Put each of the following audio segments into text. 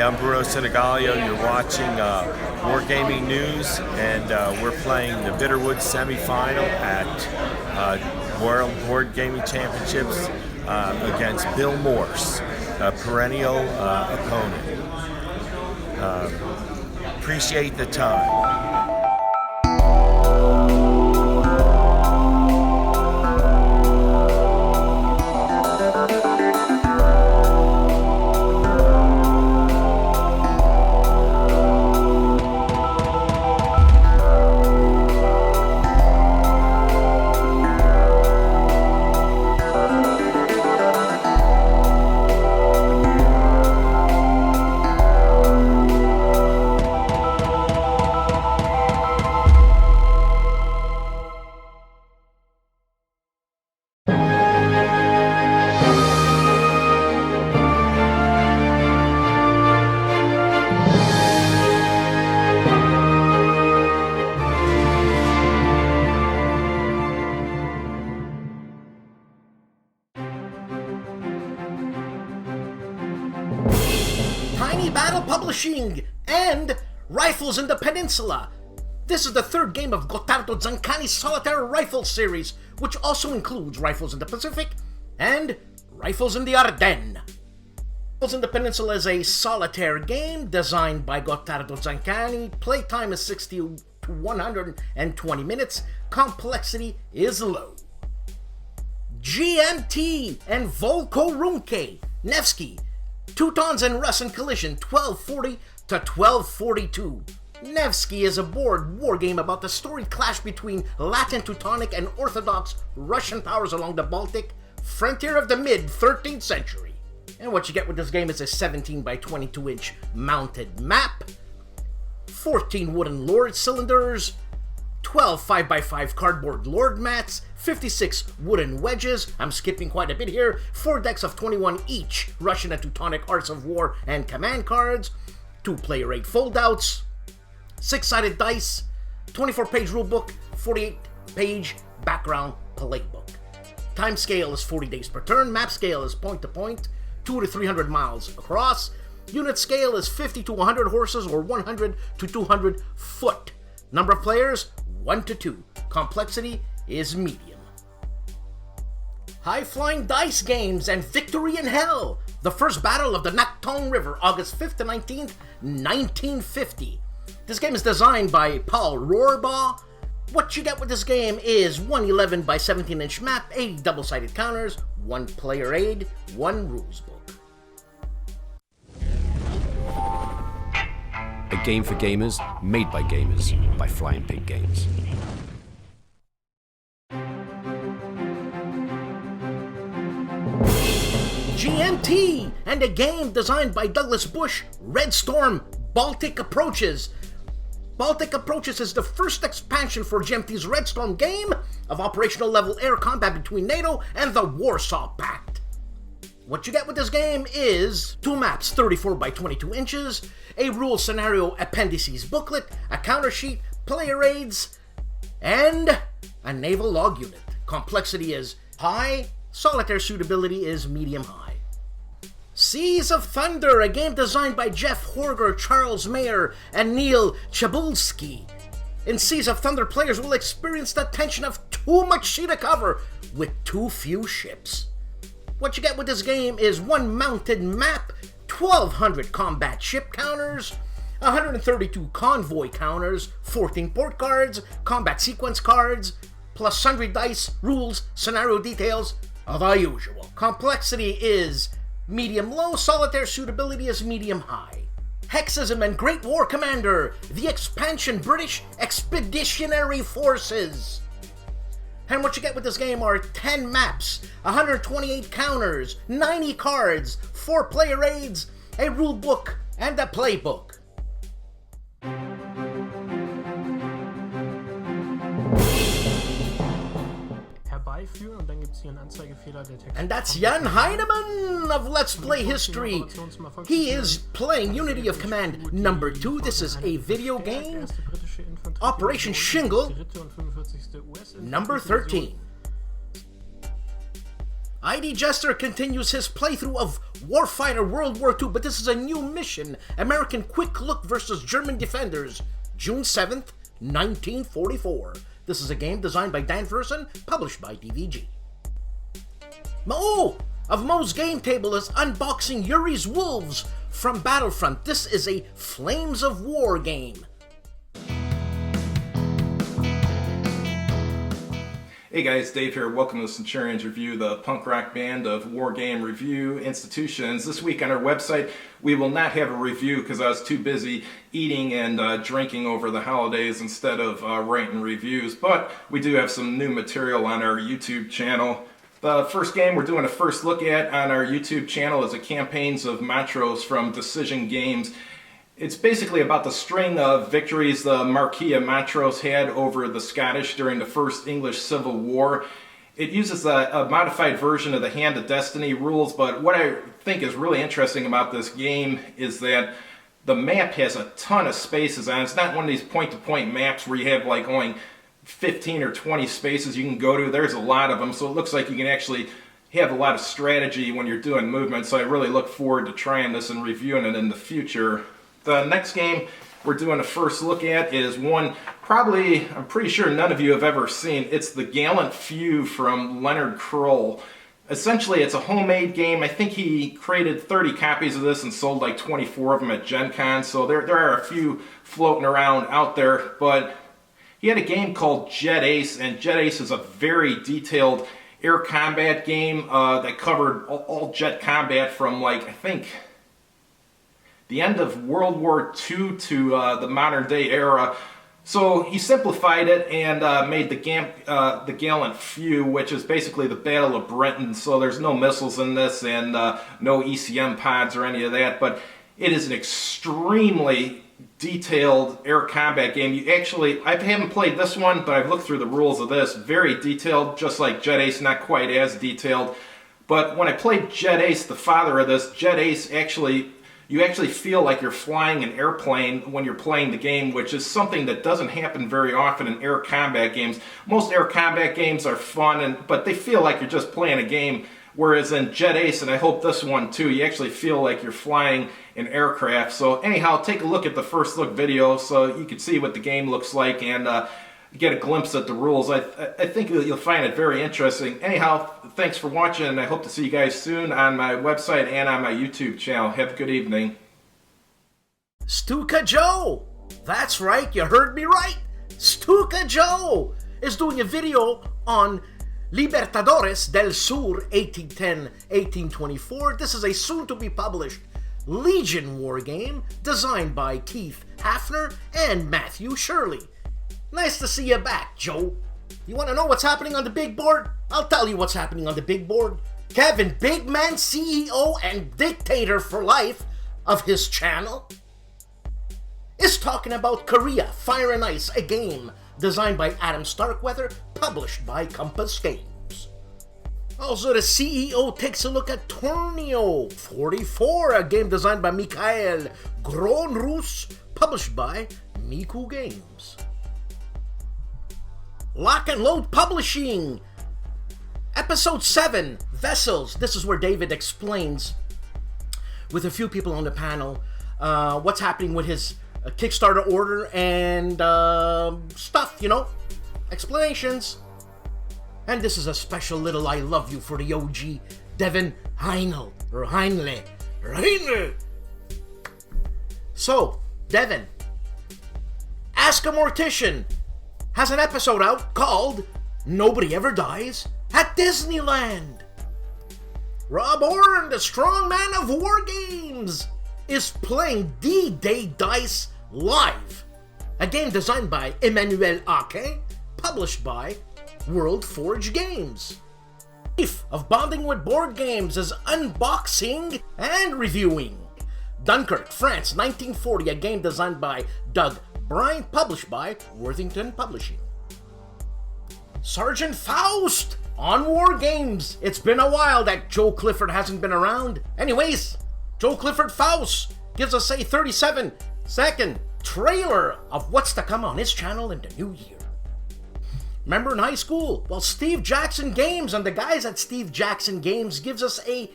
Hi, I'm Bruno Senegalio. You're watching Wargaming News, and we're playing the Bitterwood semifinal at World Board Gaming Championships against Bill Morse, a perennial opponent. Appreciate the time. And Rifles in the Peninsula. This is the third game of Gottardo Zancani's Solitaire Rifle series, which also includes Rifles in the Pacific and Rifles in the Ardennes. Rifles in the Peninsula is a solitaire game designed by Gottardo Zancani. Playtime is 60 to 120 minutes. Complexity is low. GMT and Volkorunke, Nevsky, Teutons and Russ in collision, 1240 to 1242. Nevsky is a board wargame about the storied clash between Latin Teutonic and Orthodox Russian powers along the Baltic, frontier of the mid-13th century. And what you get with this game is a 17 by 22 inch mounted map, 14 wooden lord cylinders, 12 5x5 cardboard lord mats, 56 wooden wedges, I'm skipping quite a bit here, 4 decks of 21 each, Russian and Teutonic Arts of War and Command cards, 2 player 8 foldouts, 6-sided dice, 24-page rulebook, 48-page background playbook. Time scale is 40 days per turn, map scale is point to point, 2 to 300 miles across, unit scale is 50 to 100 horses or 100 to 200 foot. Number of players, 1 to 2. Complexity is medium. High-flying dice games and Victory in Hell. The first battle of the Nakhtong River, August 5th to 19th, 1950. This game is designed by Paul Rohrbaugh. What you get with this game is 1 11 by 17 inch map, 80 double-sided counters, 1 player aid, 1 rules book. A game for gamers, made by gamers, by Flying Pig Games. GMT and a game designed by Douglas Bush, Red Storm, Baltic Approaches. Baltic Approaches is the first expansion for GMT's Red Storm game of operational level air combat between NATO and the Warsaw Pact. What you get with this game is 2 maps, 34 by 22 inches, a rule scenario appendices booklet, a counter sheet, player aids, and a naval log unit. Complexity is high, solitaire suitability is medium-high. Seas of Thunder, a game designed by Jeff Horger, Charles Mayer, and Neil Chabulski. In Seas of Thunder, players will experience the tension of too much sea to cover with too few ships. What you get with this game is 1 mounted map, 1,200 combat ship counters, 132 convoy counters, 14 port cards, combat sequence cards, plus sundry dice, rules, scenario details, the usual. Complexity is medium-low, solitaire suitability is medium-high. HEXES and Great War Commander, the expansion British Expeditionary Forces. And what you get with this game are 10 maps, 128 counters, 90 cards, 4 player aids, a rule book, and a playbook. And that's Jan Heinemann of Let's Play History. He is playing Unity of Command number 2. This is a video game. Operation Shingle number 13. ID Jester continues his playthrough of Warfighter World War II, but this is a new mission. American Quick Look versus German Defenders, June 7th, 1944. This is a game designed by Dan Fersen, published by DVG. Mo of Mo's Game Table is unboxing Yuri's Wolves from Battlefront. This is a Flames of War game. Hey guys, Dave here. Welcome to Centurion's Review, the punk rock band of wargame review institutions. This week on our website, we will not have a review because I was too busy eating and drinking over the holidays instead of writing reviews. But we do have some new material on our YouTube channel. The first game we're doing a first look at on our YouTube channel is the Campaigns of Montrose from Decision Games. It's basically about the string of victories the Marquis of Montrose had over the Scottish during the First English Civil War. It uses a modified version of the Hand of Destiny rules, but what I think is really interesting about this game is that the map has a ton of spaces on it. It's not one of these point-to-point maps where you have like only 15 or 20 spaces you can go to. There's a lot of them, so it looks like you can actually have a lot of strategy when you're doing movement, so I really look forward to trying this and reviewing it in the future. The next game we're doing a first look at is one probably, I'm pretty sure none of you have ever seen. It's The Gallant Few from Leonard Kroll. Essentially, it's a homemade game. I think he created 30 copies of this and sold like 24 of them at Gen Con, so there are a few floating around out there. But he had a game called Jet Ace, and Jet Ace is a very detailed air combat game that covered all jet combat from like, I think, the end of World War II to the modern day era. So he simplified it and made the Gallant Few, which is basically the Battle of Britain. So there's no missiles in this and no ECM pods or any of that, but it is an extremely detailed air combat game. I haven't played this one, but I've looked through the rules of this. Very detailed, just like Jet Ace, not quite as detailed. But when I played Jet Ace, the father of this, Jet Ace you actually feel like you're flying an airplane when you're playing the game, which is something that doesn't happen very often in air combat games. Most air combat games are fun, but they feel like you're just playing a game, whereas in Jet Ace, and I hope this one too, you actually feel like you're flying an aircraft. So anyhow, take a look at the first look video so you can see what the game looks like and get a glimpse at the rules. I think you'll find it very interesting. Anyhow, thanks for watching, and I hope to see you guys soon on my website and on my YouTube channel. Have a good evening. STUKAJOE! That's right, you heard me right! STUKAJOE is doing a video on Libertadores del Sur 1810-1824. This is a soon-to-be-published Legion war game designed by Keith Hafner and Matthew Shirley. Nice to see you back, Joe. You want to know what's happening on the big board? I'll tell you what's happening on the big board. Kevin, big man, CEO, and dictator for life of his channel, is talking about Korea Fire and Ice, a game designed by Adam Starkweather, published by Compass Games. Also, the CEO takes a look at Tornio 44, a game designed by Mikhail Gronrus, published by Miku Games. Lock and Load Publishing, Episode 7, Vessels. This is where David explains, with a few people on the panel, what's happening with his Kickstarter order and stuff, you know, explanations. And this is a special little I love you for the OG, Devin Heinle. So, Devin, Ask a Mortician has an episode out called Nobody Ever Dies at Disneyland. Rob Orrin, the strongman of war games, is playing D-Day Dice live, a game designed by Emmanuel Ake, published by World Forge Games. Chief of Bonding with Board Games is unboxing and reviewing Dunkirk, France, 1940, a game designed by Doug Bryan, published by Worthington Publishing. Sergeant Faust on War Games. It's been a while that Joe Clifford hasn't been around. Anyways, Joe Clifford Faust gives us a 37-second trailer of what's to come on his channel in the new year. Remember in high school? Well, Steve Jackson Games and the guys at Steve Jackson Games gives us a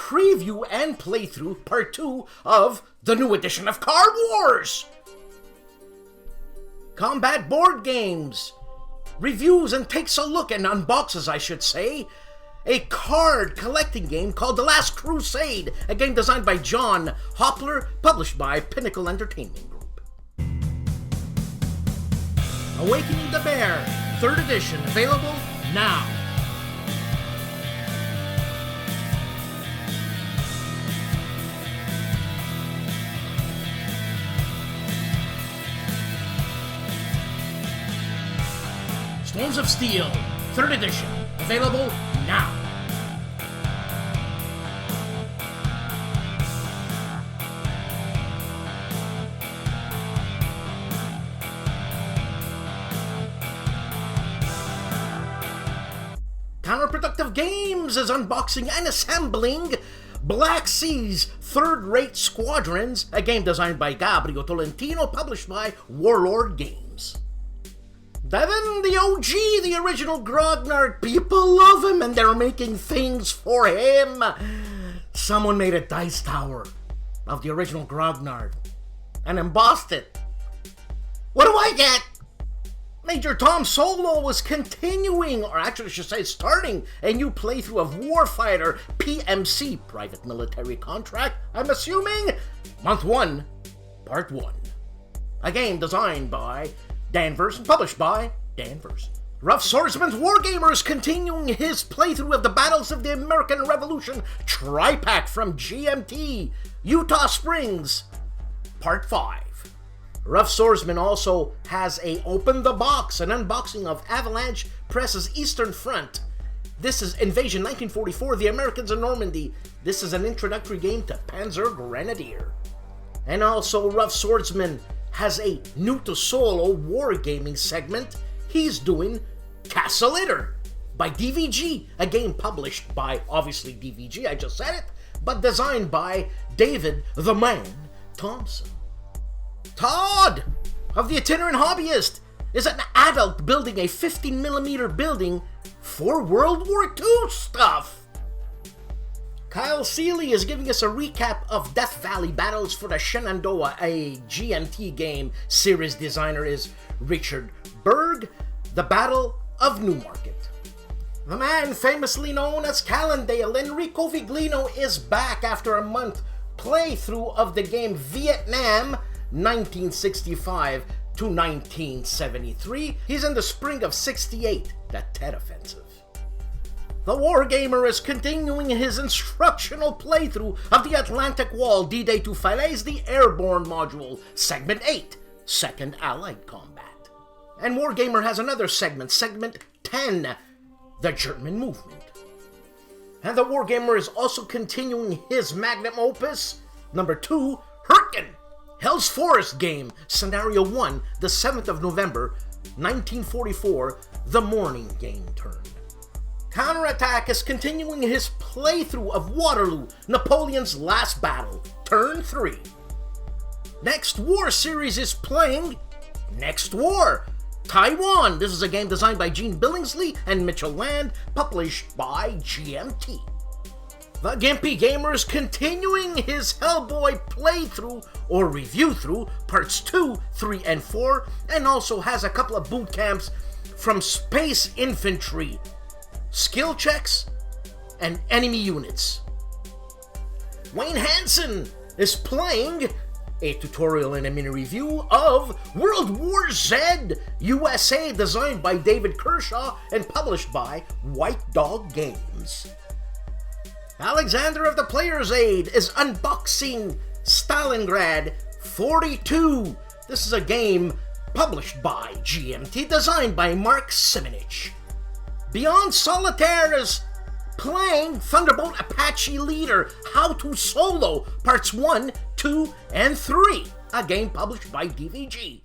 preview and playthrough part 2 of the new edition of Card Wars. Combat board games, reviews and takes a look and unboxes, I should say. A card collecting game called The Last Crusade, a game designed by John Hoppler, published by Pinnacle Entertainment Group. Awakening the Bear, 3rd edition, available now. Storms of Steel, 3rd edition, available now. Counterproductive Games is unboxing and assembling Black Sea's Third-Rate Squadrons, a game designed by Gabriel Tolentino, published by Warlord Games. Devin, the OG, the original Grognard, people love him and they're making things for him. Someone made a dice tower of the original Grognard and embossed it. What do I get? Major Tom Solo was continuing, or actually I should say starting, a new playthrough of Warfighter PMC, Private Military Contract, I'm assuming, Month 1, Part 1. A game designed by Dan Verson, published by Dan Verson. Rough Swordsman's Wargamer is continuing his playthrough of the Battles of the American Revolution Tri-Pack from GMT, Utah Springs, Part 5. Rough Swordsman also has a Open the Box, an unboxing of Avalanche Press's Eastern Front. This is Invasion 1944, The Americans in Normandy. This is an introductory game to Panzer Grenadier. And also Rough Swordsman has a new to solo wargaming segment. He's doing Castle Itter by DVG, a game published by, obviously DVG, I just said it, but designed by David the Man Thompson. Todd of the Itinerant Hobbyist is an adult building a 15mm building for World War II stuff. Kyle Seeley is giving us a recap of Death Valley Battles for the Shenandoah, a GMT game. Series designer is Richard Berg. The Battle of Newmarket. The man famously known as Calandale, Enrico Viglino, is back after a month playthrough of the game Vietnam 1965 to 1973. He's in the spring of 68, the Tet Offensive. The Wargamer is continuing his instructional playthrough of the Atlantic Wall D-Day to Falaise, the Airborne Module, Segment 8, Second Allied Combat. And Wargamer has another segment, Segment 10, the German Movement. And the Wargamer is also continuing his magnum opus, number 2, Hurricane, Hell's Forest game, Scenario 1, the 7th of November, 1944, the morning game turn. Counterattack is continuing his playthrough of Waterloo, Napoleon's Last Battle, Turn 3. Next War series is playing Next War, Taiwan. This is a game designed by Gene Billingsley and Mitchell Land, published by GMT. The Gimpy Gamer is continuing his Hellboy playthrough or review through parts 2, 3, and 4, and also has a couple of boot camps from Space Infantry, skill checks, and enemy units. Wayne Hansen is playing a tutorial and a mini review of World War Z USA, designed by David Kershaw and published by White Dog Games. Alexander of the Player's Aid is unboxing Stalingrad 42. This is a game published by GMT, designed by Mark Simonich. Beyond Solitaire is playing Thunderbolt Apache Leader, How to Solo, Parts 1, 2, and 3, a game published by DVG.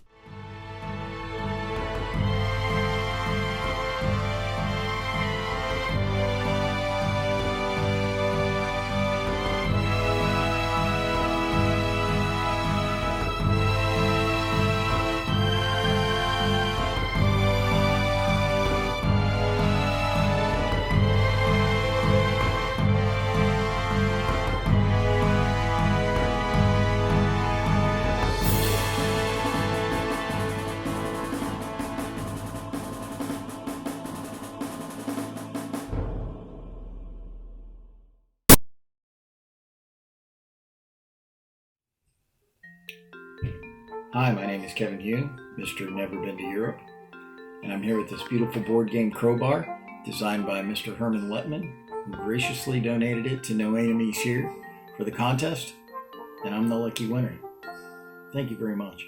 Hi, my name is Kevin Hune, Mr. Never Been to Europe, and I'm here with this beautiful board game crowbar designed by Mr. Herman Letman, who graciously donated it to No Enemies Here for the contest, and I'm the lucky winner. Thank you very much.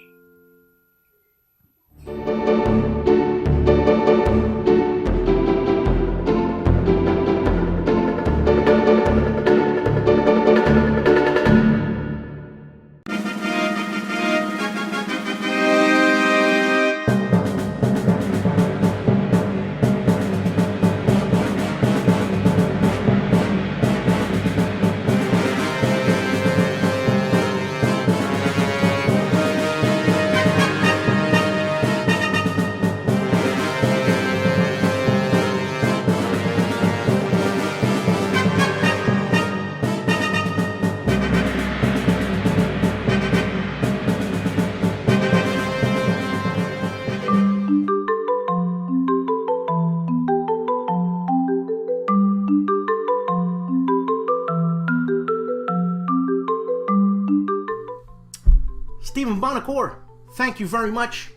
Stephen Bonocore, thank you very much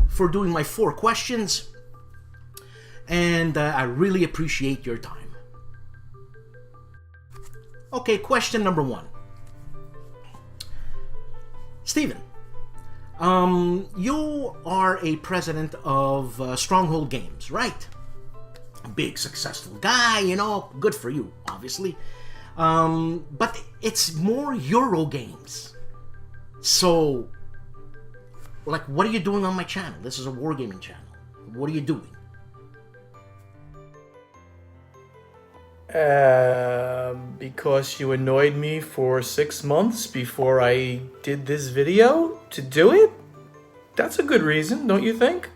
for doing my 4 questions, and I really appreciate your time. Okay, question number 1. Stephen, you are a president of Stronghold Games, right? Big, successful guy, you know, good for you, obviously. But it's more Euro games. So, like, what are you doing on my channel? This is a wargaming channel. What are you doing? Because you annoyed me for 6 months before I did this video to do it? That's a good reason, don't you think?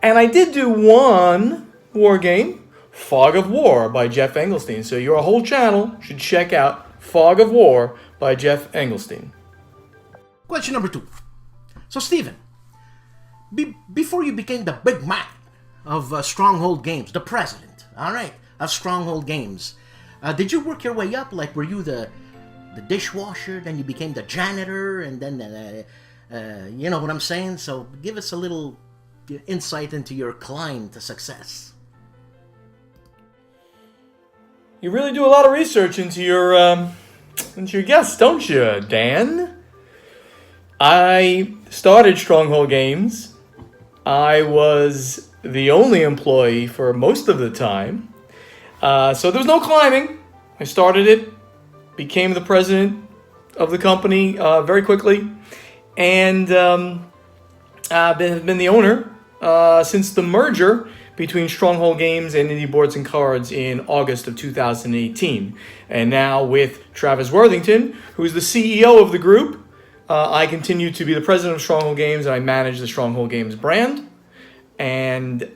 And I did do one war game, Fog of War by Jeff Engelstein. So your whole channel should check out Fog of War by Jeff Engelstein. Question number 2. So, Stephen, before you became the big man of Stronghold Games, the president, all right, of Stronghold Games, did you work your way up? Like, were you the dishwasher, then you became the janitor, and then, you know what I'm saying? So, give us a little insight into your climb to success. You really do a lot of research into your guests, don't you, Dan? I started Stronghold Games. I was the only employee for most of the time. So there was no climbing. I started it, became the president of the company very quickly, and I've been the owner since the merger between Stronghold Games and Indie Boards and Cards in August of 2018. And now with Travis Worthington, who's the CEO of the group, I continue to be the president of Stronghold Games, and I manage the Stronghold Games brand. And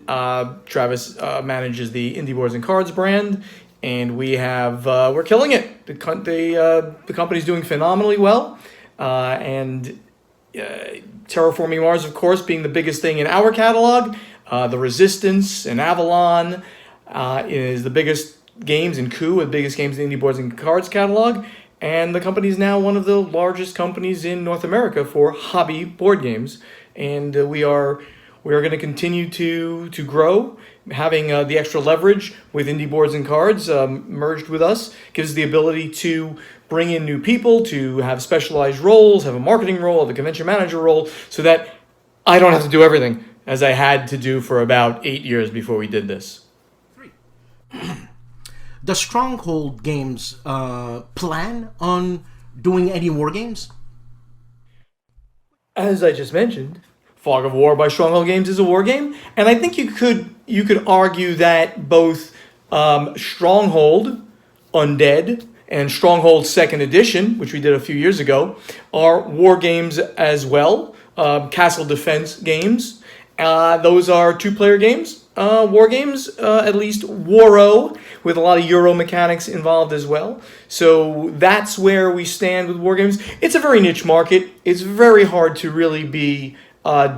Travis manages the Indie Boards and Cards brand, and we're killing it. The company's doing phenomenally well, and Terraforming Mars, of course, being the biggest thing in our catalog. The Resistance and Avalon is the biggest games, and Coup are the biggest games in the Indie Boards and Cards catalog. And the company is now one of the largest companies in North America for hobby board games. And we are going to continue to grow. Having the extra leverage with Indie Boards and Cards merged with us gives the ability to bring in new people, to have specialized roles, have a marketing role, have a convention manager role, so that I don't have to do everything as I had to do for about 8 years before we did this. 3. Does Stronghold Games plan on doing any war games? As I just mentioned, Fog of War by Stronghold Games is a war game, and I think you could argue that both Stronghold Undead and Stronghold 2nd Edition, which we did a few years ago, are war games as well, castle defense games. Those are 2-player games. War games, at least WORO, with a lot of Euro mechanics involved as well. So that's where we stand with war games. It's a very niche market. It's very hard to really be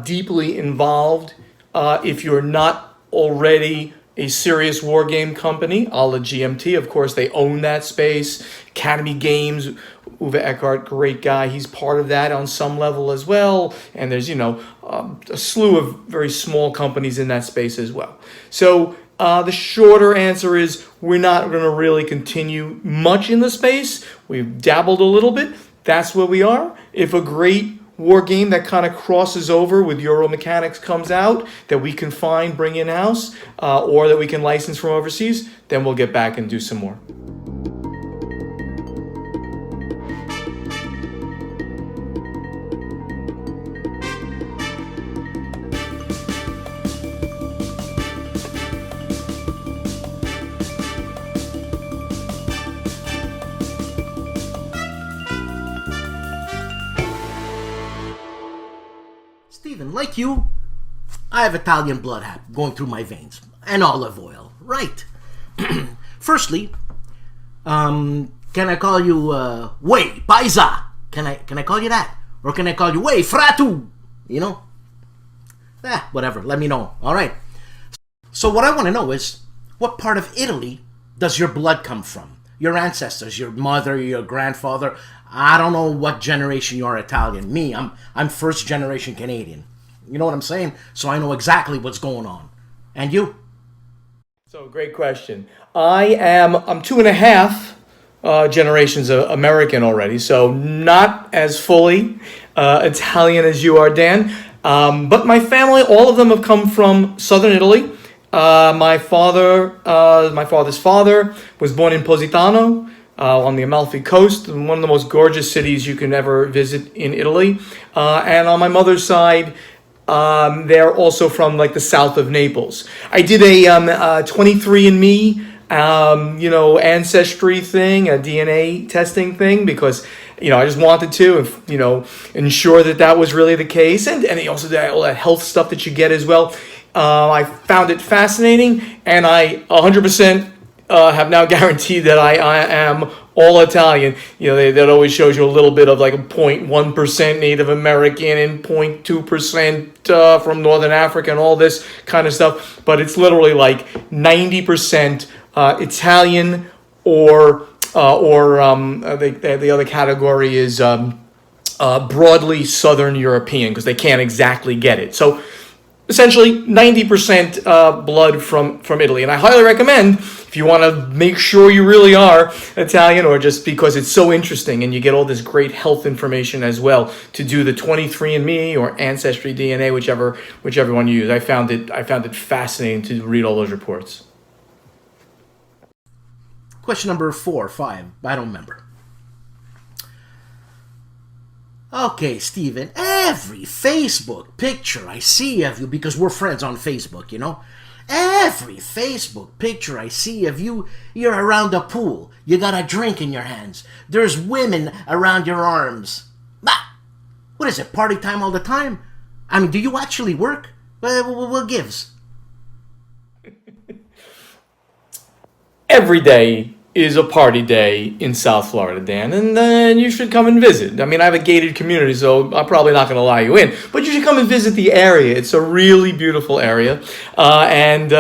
deeply involved if you're not already a serious war game company, a la GMT. Of course, they own that space. Academy Games Uwe Eckhart, great guy. He's part of that on some level as well. And there's, a slew of very small companies in that space as well. So the shorter answer is we're not going to really continue much in the space. We've dabbled a little bit. That's where we are. If a great war game that kind of crosses over with Euro mechanics comes out that we can find, bring in-house, or that we can license from overseas, then we'll get back and do some more. Stephen, like you, I have Italian blood going through my veins. And olive oil. Right. Firstly, can I call you, Way, Paisa? Can I call you that? Or can I call you, Way, Fratu? Whatever. Let me know. All right. So what I want to know is, what part of Italy does your blood come from? Your ancestors, your mother, your grandfather. I don't know what generation you are Italian. Me, I'm first generation Canadian. You know what I'm saying? So I know exactly what's going on. And you? So great question. I'm 2.5 generations American already, so not as fully Italian as you are, Dan. But my family, all of them have come from southern Italy. My father's father was born in Positano on the Amalfi Coast, one of the most gorgeous cities you can ever visit in Italy. And on my mother's side, they're also from like the south of Naples. I did a 23andMe, ancestry thing, a DNA testing thing, because I just wanted to, ensure that was really the case, and they also did all that health stuff that you get as well. I found it fascinating, and I 100% have now guaranteed that I am all Italian. That always shows you a little bit of like a 0.1% Native American and 0.2% from Northern Africa and all this kind of stuff. But it's literally like 90% Italian, or the other category is broadly Southern European, because they can't exactly get it. So essentially 90% blood from Italy. And I highly recommend, if you want to make sure you really are Italian, or just because it's so interesting and you get all this great health information as well, to do the 23andMe or Ancestry DNA, whichever one you use. I found it fascinating to read all those reports. Question number 4 or 5. I don't remember. Okay, Stephen, every Facebook picture I see of you, because we're friends on Facebook, every Facebook picture I see of you, you're around a pool. You got a drink in your hands. There's women around your arms. What is it, party time all the time? I mean, do you actually work? What gives? Every day is a party day in South Florida, Dan, and then you should come and visit. I mean, I have a gated community, so I'm probably not going to allow you in, but you should come and visit the area. It's a really beautiful area, and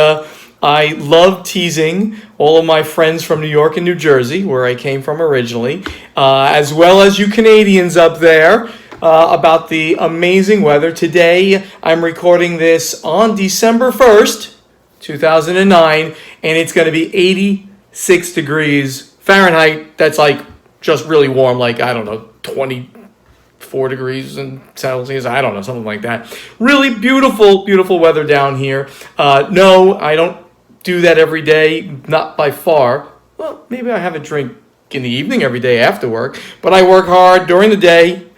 I love teasing all of my friends from New York and New Jersey, where I came from originally, as well as you Canadians up there, about the amazing weather. Today, I'm recording this on December 1st, 2009, and it's going to be 86 degrees Fahrenheit. That's like just really warm, like, I don't know, 24 degrees in Celsius. I don't know, something like that. Really beautiful, beautiful weather down here. No, I don't do that every day, not by far. Well, maybe I have a drink in the evening every day after work, but I work hard during the day,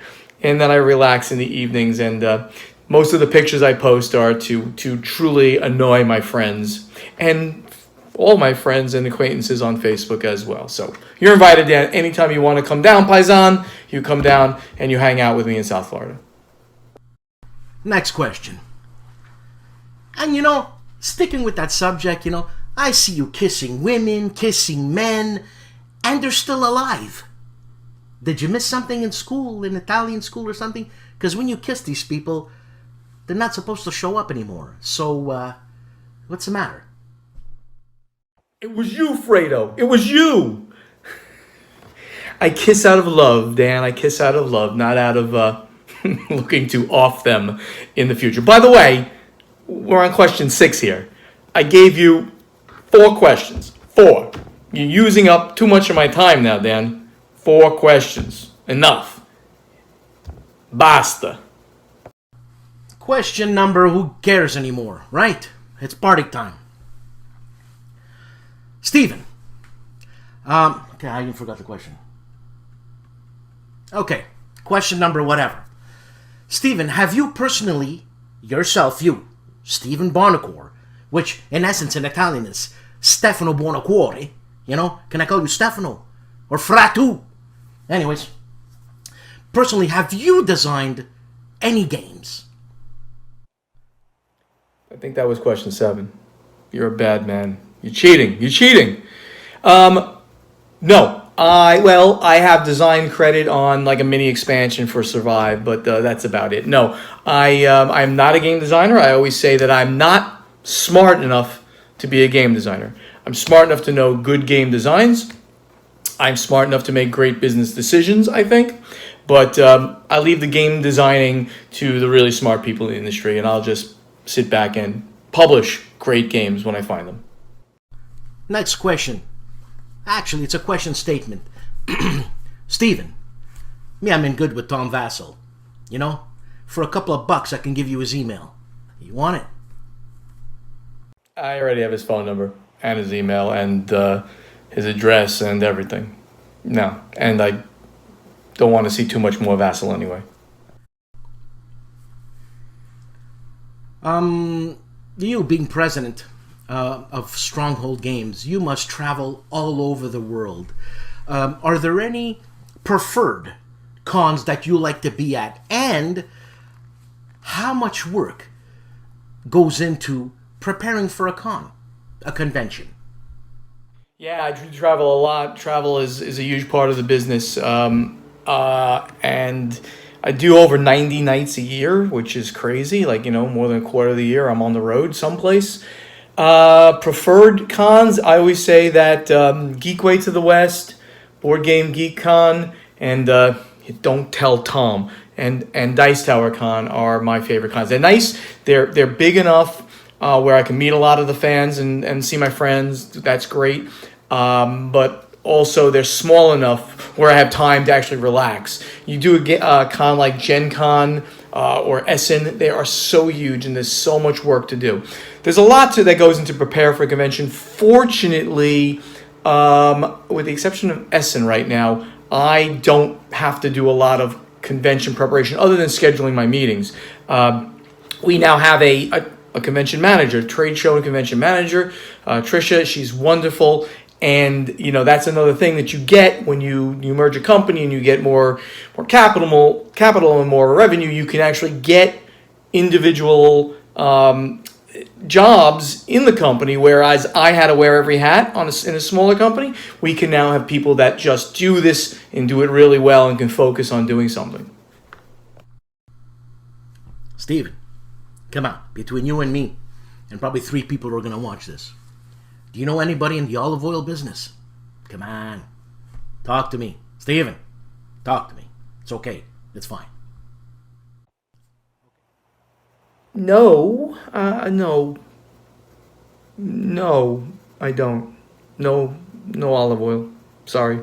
and then I relax in the evenings. And most of the pictures I post are to truly annoy my friends and all my friends and acquaintances on Facebook as well. So you're invited, Dan. Anytime you want to come down, Paisan, you come down and you hang out with me in South Florida. Next question. And sticking with that subject, I see you kissing women, kissing men, and they're still alive. Did you miss something in school, in Italian school or something? Because when you kiss these people, they're not supposed to show up anymore. So, what's the matter? It was you, Fredo. It was you. I kiss out of love, Dan. I kiss out of love, not out of looking to off them in the future. By the way, we're on question 6 here. I gave you 4 questions. 4. You're using up too much of my time now, Dan. 4 questions. Enough. Basta. Question number, who cares anymore, right? It's party time. Stephen. Okay, I even forgot the question. Okay, question number whatever. Stephen, have you personally, yourself, you, Stephen Bonocore, which in essence in Italian is Stefano Buonocore, you know? Can I call you Stefano? Or Fratu? Anyways, personally, have you designed any games? I think that was question 7. You're a bad man. You're cheating. You're cheating. No. I have design credit on like a mini expansion for Survive, but that's about it. No, I'm not a game designer. I always say that I'm not smart enough to be a game designer. I'm smart enough to know good game designs. I'm smart enough to make great business decisions, I think. But I leave the game designing to the really smart people in the industry, and I'll just sit back and publish great games when I find them. Next question. Actually, it's a question statement. Stephen, me, I'm in good with Tom Vassell. You know, for a couple of bucks, I can give you his email. You want it? I already have his phone number and his email and his address and everything. No, and I don't want to see too much more Vassell anyway. You being president of Stronghold Games, you must travel all over the world. Are there any preferred cons that you like to be at? And how much work goes into preparing for a con, a convention? Yeah, I do travel a lot. Travel is a huge part of the business. And I do over 90 nights a year, which is crazy. Like, you know, more than a quarter of the year I'm on the road someplace. Preferred cons, I always say that Geekway to the West, Board Game Geek Con, and Don't Tell Tom, and Dice Tower Con are my favorite cons. They're nice. They're big enough where I can meet a lot of the fans and see my friends. That's great. But also, they're small enough where I have time to actually relax. You do a con like Gen Con or Essen, they are so huge and there's so much work to do. There's a lot that goes into prepare for a convention. Fortunately, with the exception of Essen right now, I don't have to do a lot of convention preparation other than scheduling my meetings. We now have a convention manager, trade show and convention manager, Trisha. She's wonderful. And, you know, that's another thing that you get when you merge a company and you get more capital and more revenue. You can actually get individual jobs in the company, whereas I had to wear every hat in a smaller company. We can now have people that just do this and do it really well and can focus on doing something. Steven, come on, between you and me, and probably 3 people who are going to watch this. Do you know anybody in the olive oil business? Come on. Talk to me. Steven, talk to me. It's okay. It's fine. No, I don't. No olive oil. Sorry.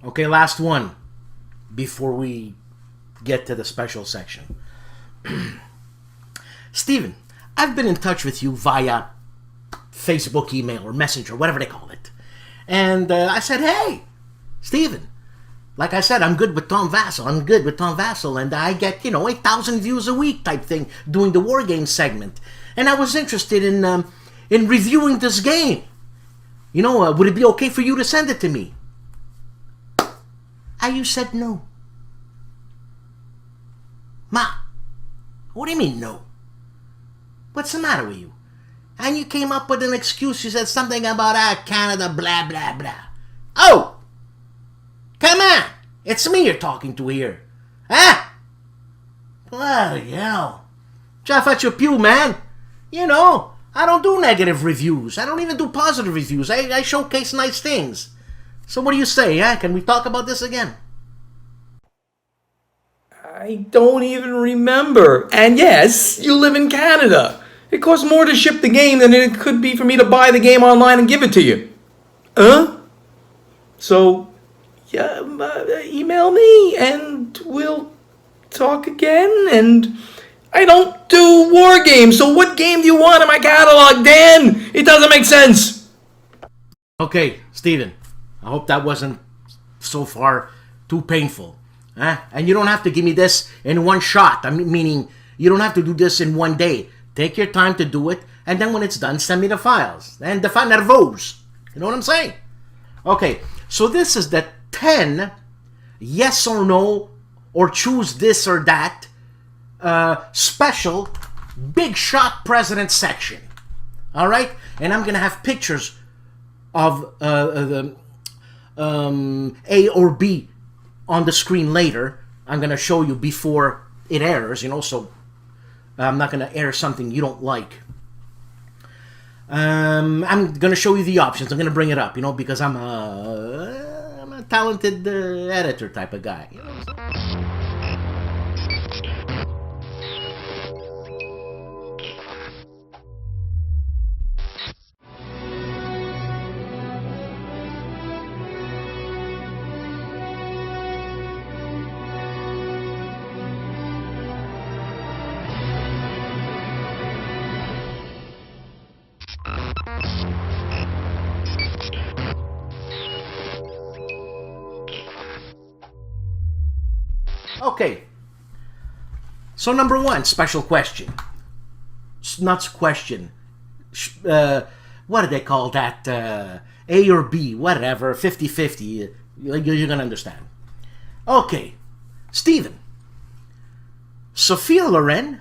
Okay, last one before we get to the special section. Steven, I've been in touch with you via Facebook, email, or messenger, whatever they call it. And I said, hey, Steven, like I said, I'm good with Tom Vassell. And I get, 8,000 views a week type thing doing the Wargame segment. And I was interested in reviewing this game. Would it be okay for you to send it to me? And you said no. Ma, what do you mean no? What's the matter with you? And you came up with an excuse. You said something about Canada, blah, blah, blah. Oh! Come on! It's me you're talking to here. Huh? Bloody hell. Jeff at your pew, man. I don't do negative reviews. I don't even do positive reviews. I showcase nice things. So what do you say, huh? Can we talk about this again? I don't even remember. And yes, you live in Canada. It costs more to ship the game than it could be for me to buy the game online and give it to you. Huh? So, yeah, email me and we'll talk again. And I don't do war games, so what game do you want in my catalog, Dan? It doesn't make sense. Okay, Stephen, I hope that wasn't so far too painful. Huh? And you don't have to give me this in one shot. I mean, meaning you don't have to do this in one day. Take your time to do it, and then when it's done, send me the files. And the nervos. You know what I'm saying? Okay, so this is the 10 yes or no, or choose this or that special Big Shot President section. All right? And I'm going to have pictures of the A or B on the screen later. I'm going to show you before it airs, you know, so I'm not going to air something you don't like. I'm going to show you the options. I'm going to bring it up, you know, because I'm a talented editor type of guy. You know what I'm saying? Okay, so number one, special question. Not question. What do they call that? A or B, whatever, 50-50. You're going to understand. Okay, Stephen. Sophia Loren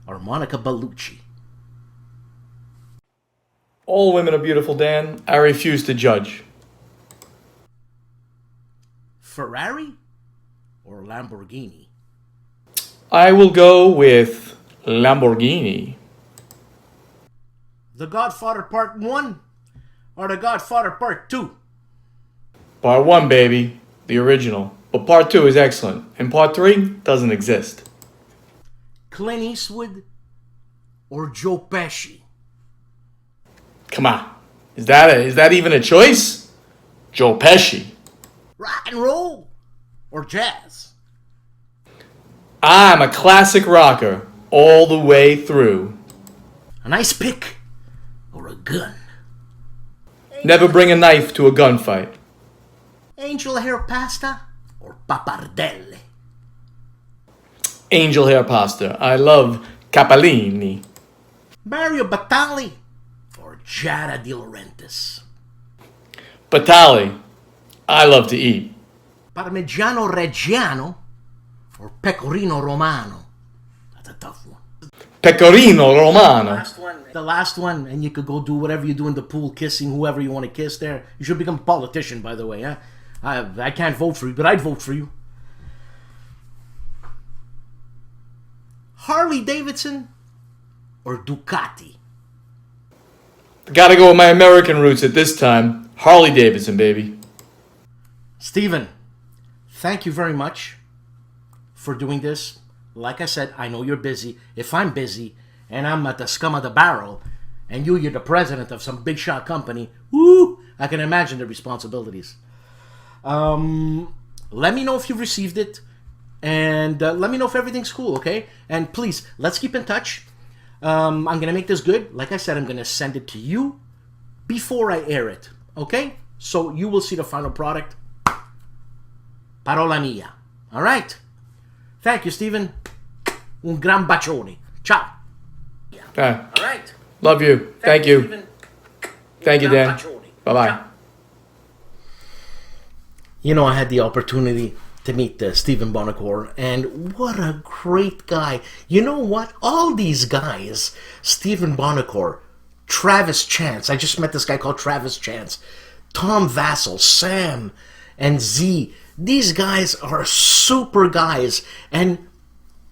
or Monica Bellucci? All women are beautiful, Dan. I refuse to judge. Ferrari or Lamborghini? I will go with Lamborghini. The Godfather Part 1 or The Godfather Part 2? Part 1, baby. The original. But Part 2 is excellent. And Part 3 doesn't exist. Clint Eastwood or Joe Pesci? Come on. Is that even a choice? Joe Pesci. Rock and roll or jazz? I'm a classic rocker all the way through. A nice pick or a gun? Never bring a knife to a gunfight. Angel hair pasta or pappardelle? Angel hair pasta. I love capellini. Mario Batali or Giada De Laurentiis? Batali. I love to eat. Parmigiano Reggiano or Pecorino Romano? That's a tough one. Pecorino Romano. The last one, and you could go do whatever you do in the pool, kissing whoever you want to kiss there. You should become a politician, by the way. Huh? I can't vote for you, but I'd vote for you. Harley Davidson or Ducati? Gotta go with my American roots at this time. Harley Davidson, baby. Stephen, thank you very much for doing this. Like I said, I know you're busy. If I'm busy and I'm at the scum of the barrel and you're the president of some big shot company, woo, I can imagine the responsibilities. Let me know if you've received it, and let me know if everything's cool, okay? And please, let's keep in touch. I'm going to make this good. Like I said, I'm going to send it to you before I air it, okay? So you will see the final product. Parola mia. All right? Thank you, Stephen. Un gran bacione. Ciao. All right. Love you. Thank you. Stephen. Thank you, Dan. Bye-bye. Ciao. You know, I had the opportunity to meet Stephen Bonocore, and what a great guy. You know what? All these guys, Stephen Bonocore, Travis Chance, I just met this guy called Travis Chance, Tom Vassell, Sam, and Z, these guys are super guys, and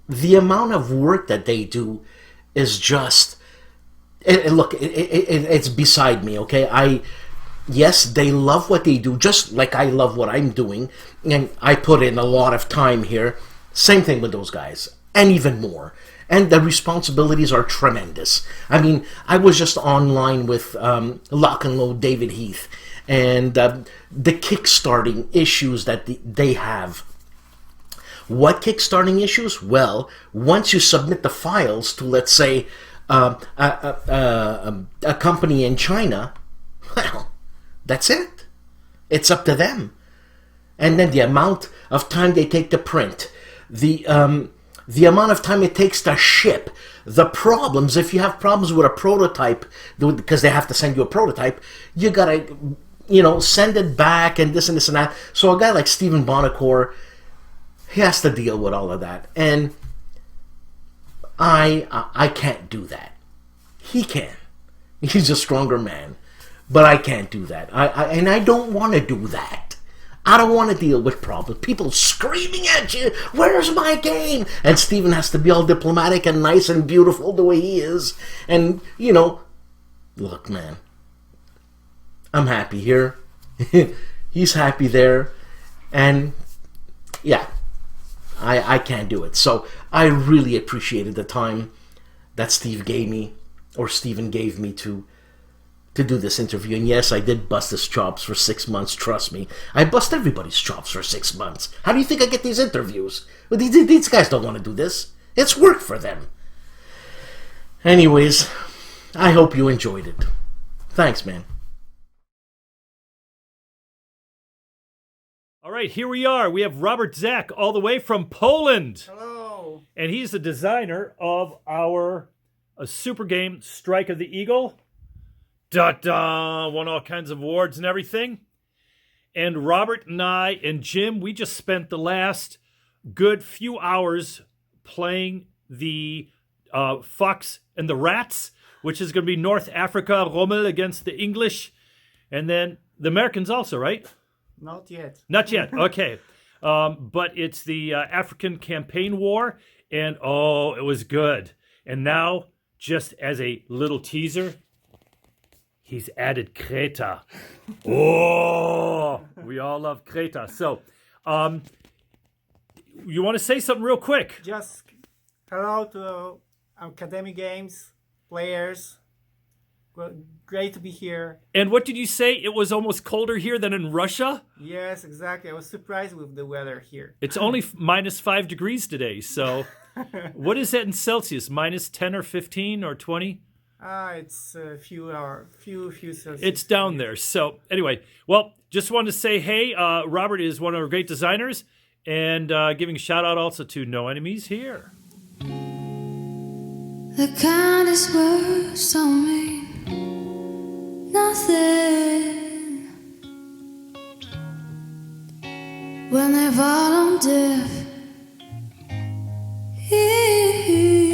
the amount of work that they do is just... Look, it's beside me, okay? yes, they love what they do, just like I love what I'm doing, and I put in a lot of time here. Same thing with those guys, and even more. And the responsibilities are tremendous. I mean, I was just online with Lock and Load David Heath, and the kickstarting issues that they have. What kickstarting issues? Well, once you submit the files to, let's say, a company in China, well, that's it. It's up to them. And then the amount of time they take to print, the amount of time it takes to ship, the problems. If you have problems with a prototype, because they have to send you a prototype, you gotta, send it back and this and this and that. So a guy like Stephen Bonocore, he has to deal with all of that, and I can't do that. He can. He's a stronger man, but I can't do that. I don't want to do that. I don't want to deal with problems. People screaming at you, "Where's my game?" And Stephen has to be all diplomatic and nice and beautiful the way he is. And look, man, I'm happy here. He's happy there, and yeah. I can't do it. So I really appreciated the time that Stephen gave me to do this interview. And yes, I did bust his chops for 6 months, trust me. I bust everybody's chops for 6 months. How do you think I get these interviews? Well, these guys don't want to do this. It's work for them. Anyways, I hope you enjoyed it. Thanks, man. All right, here we are. We have Robert Zak all the way from Poland. Hello. And he's the designer of our super game, Strike of the Eagle. Da-da! Won all kinds of awards and everything. And Robert and I and Jim, we just spent the last good few hours playing the Fox and the Rats, which is going to be North Africa, Rommel against the English. And then the Americans also, right? Not yet. Not yet. Okay. But it's the African Campaign War, and oh, it was good. And now, just as a little teaser, he's added Creta. Oh, we all love Creta. So, you want to say something real quick? Just hello to Academy Games players. Well, great to be here. And what did you say? It was almost colder here than in Russia? Yes, exactly. I was surprised with the weather here. It's only minus 5 degrees today. So what is that in Celsius? Minus 10 or 15 or 20? It's a few Celsius. It's down there. So anyway, well, just wanted to say, hey, Robert is one of our great designers, and giving a shout out also to No Enemies Here. The kindest words don't mean nothing when they fall on deaf ears.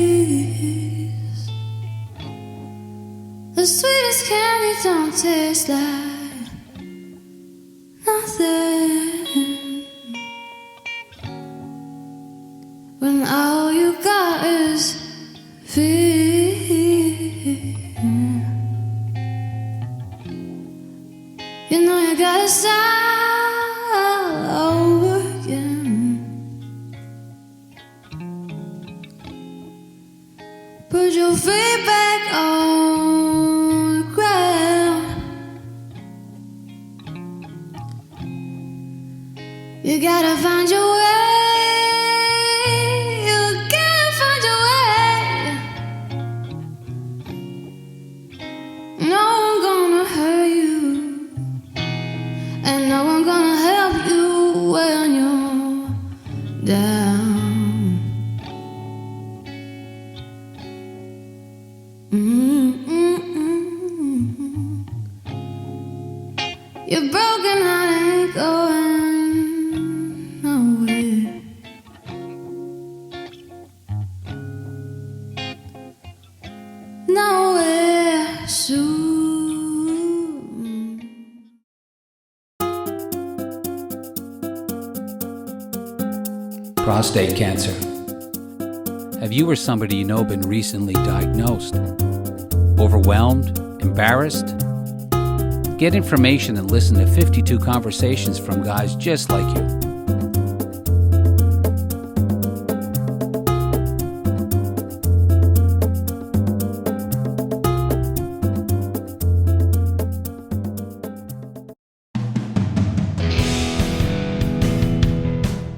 The sweetest candy don't taste like nothing when all you got is fear. You know you gotta start over again. Put your feet back on the ground. You gotta find your way. You gotta find your way. No one gonna hurt you, and no one gonna help you when you're down. Your broken heart ain't going nowhere. Nowhere soon. Prostate cancer. Have you or somebody you know been recently diagnosed? Overwhelmed? Embarrassed? Get information and listen to 52 conversations from guys just like you.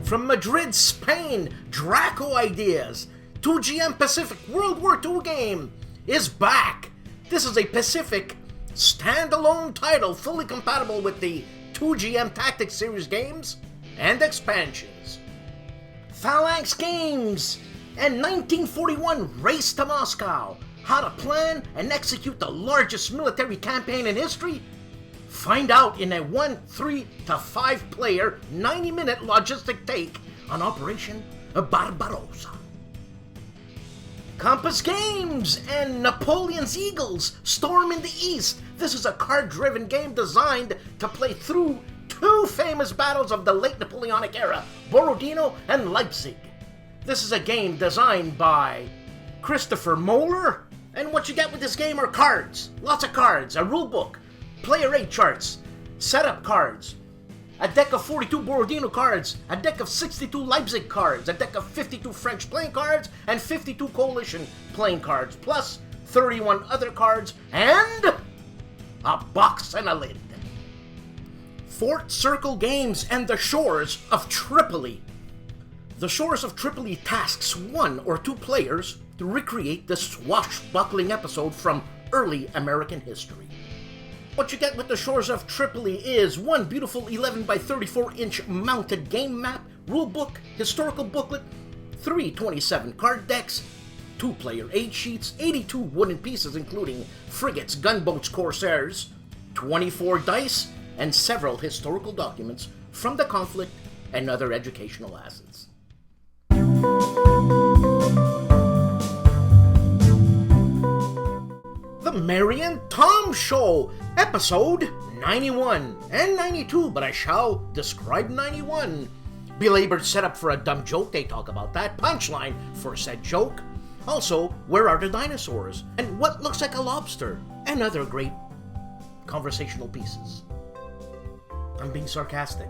From Madrid, Spain, Draco Ideas, 2GM Pacific World War II game is back. This is a Pacific standalone title fully compatible with the 2GM Tactics series games and expansions. Phalanx Games and 1941 Race to Moscow. How to plan and execute the largest military campaign in history? Find out in a 1, 3 to 5 player 90-minute logistic take on Operation Barbarossa. Compass Games and Napoleon's Eagles Storm in the East. This is a card-driven game designed to play through two famous battles of the late Napoleonic era, Borodino and Leipzig. This is a game designed by Christopher Moeller, and what you get with this game are cards, lots of cards, a rulebook, player aid charts, setup cards, a deck of 42 Borodino cards, a deck of 62 Leipzig cards, a deck of 52 French playing cards, and 52 Coalition playing cards, plus 31 other cards, and a box and a lid. Fort Circle Games and the Shores of Tripoli. The Shores of Tripoli tasks 1 or 2 players to recreate the swashbuckling episode from early American history. What you get with the Shores of Tripoli is one beautiful 11 by 34 inch mounted game map, rulebook, historical booklet, 3 27 card decks, 2 player aid sheets, 82 wooden pieces including frigates, gunboats, corsairs, 24 dice, and several historical documents from the conflict and other educational assets. The Mary and Tom Show, episode 91 and 92, but I shall describe 91. Belabored setup for a dumb joke, they talk about that. Punchline for said joke. Also, where are the dinosaurs? And what looks like a lobster? And other great conversational pieces. I'm being sarcastic.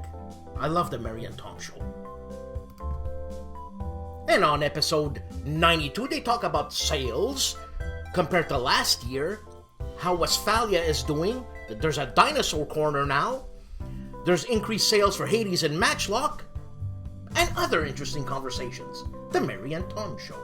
I love the Mary and Tom Show. And on episode 92, they talk about sales compared to last year, how Westphalia is doing. There's a dinosaur corner now. There's increased sales for Hades and Matchlock, and other interesting conversations. The Mary and Tom Show.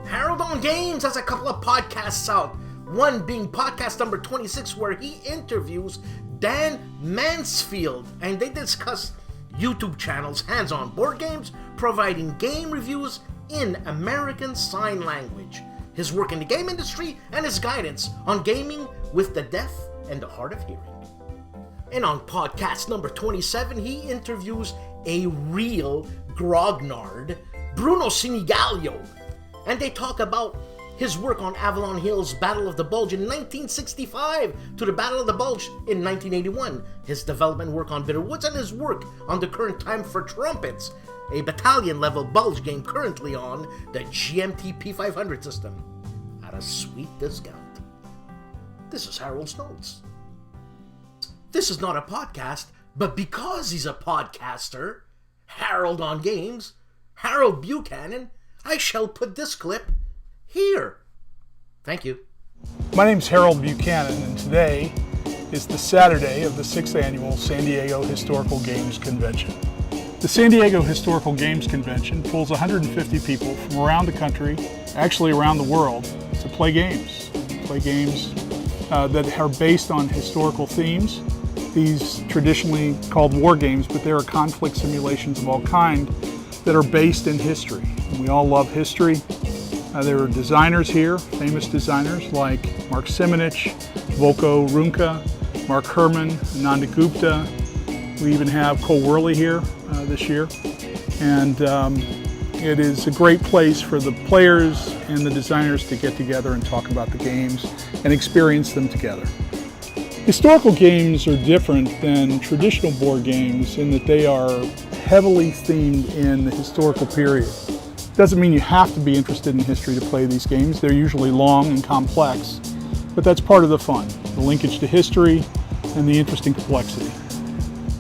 Harold on Games has a couple of podcasts out. One being podcast number 26, where he interviews Dan Mansfield, and they discuss YouTube channels, hands-on board games, providing game reviews in American Sign Language, his work in the game industry, and his guidance on gaming with the deaf and the hard of hearing. And on podcast number 27, he interviews a real grognard, Bruno Sinigalio, and they talk about his work on Avalon Hill's Battle of the Bulge in 1965 to the Battle of the Bulge in 1981, his development work on Bitterwoods, and his work on the current Time for Trumpets, a battalion-level Bulge game currently on the GMT P500 system at a sweet discount. This is Harold's Notes. This is not a podcast, but because he's a podcaster, Harold on Games, Harold Buchanan, I shall put this clip here. Thank you. My name's Harold Buchanan, and today is the Saturday of the 6th Annual San Diego Historical Games Convention. The San Diego Historical Games Convention pulls 150 people from around the country, actually around the world, to play games. That are based on historical themes. These traditionally called war games, but there are conflict simulations of all kind that are based in history. And we all love history. There are designers here, famous designers like Mark Simonich, Volko Runka, Mark Herman, Ananda Gupta. We even have Cole Worley here this year. And it is a great place for the players and the designers to get together and talk about the games and experience them together. Historical games are different than traditional board games in that they are heavily themed in the historical period. Doesn't mean you have to be interested in history to play these games. They're usually long and complex, but that's part of the fun. The linkage to history, and the interesting complexity.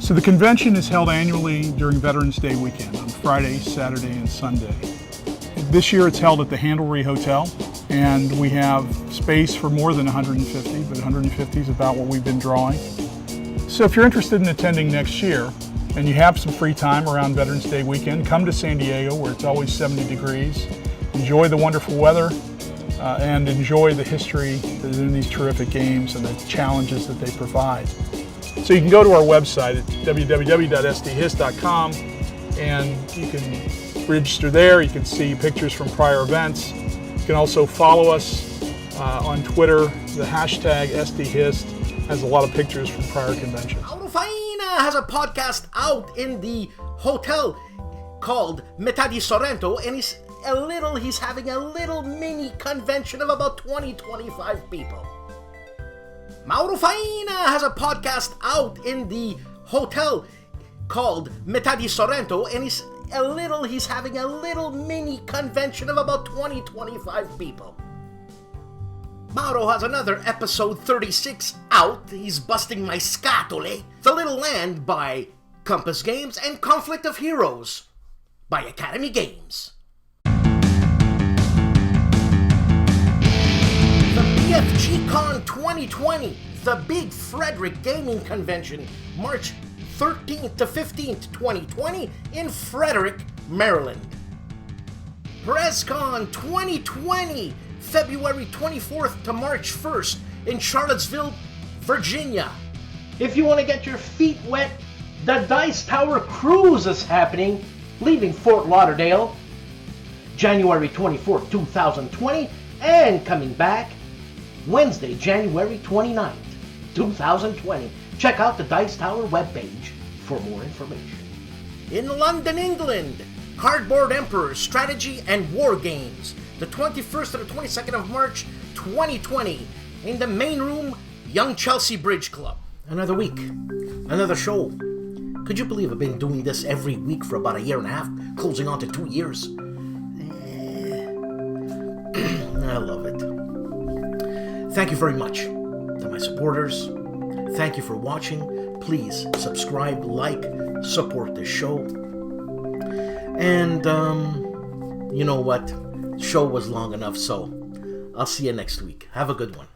So the convention is held annually during Veterans Day weekend on Friday, Saturday, and Sunday. This year it's held at the Handlery Hotel, and we have space for more than 150, but 150 is about what we've been drawing. So if you're interested in attending next year, and you have some free time around Veterans Day weekend, come to San Diego where it's always 70 degrees. Enjoy the wonderful weather and enjoy the history that is in these terrific games and the challenges that they provide. So you can go to our website at www.sthis.com and you can register there. You can see pictures from prior events. You can also follow us on Twitter. The hashtag STHist has a lot of pictures from prior conventions. FAINA has a podcast out in the hotel called Metà di Sorrento, and he's having a little mini convention of about 20-25 people. MAURO FAINA has a podcast out in the hotel called Metà di Sorrento, and he's having a little mini convention of about 20-25 people. Mauro has another episode 36 out. He's busting my scatole. The Little Land by Compass Games and Conflict of Heroes by Academy Games. The BFG-Con 2020, the Big Frederick Gaming Convention, March 13th to 15th, 2020 in Frederick, Maryland. PressCon 2020, February 24th to March 1st in Charlottesville, Virginia. If you want to get your feet wet, the Dice Tower Cruise is happening, leaving Fort Lauderdale, January 24th, 2020, and coming back Wednesday, January 29th, 2020. Check out the Dice Tower webpage for more information. In London, England, Cardboard Emperor Strategy and War Games, the 21st to the 22nd of March, 2020, in the main room, Young Chelsea Bridge Club. Another week, another show. Could you believe I've been doing this every week for about a year and a half, closing on to 2 years? I love it. Thank you very much to my supporters. Thank you for watching. Please subscribe, like, support the show. And, you know what? Show was long enough, so I'll see you next week. Have a good one.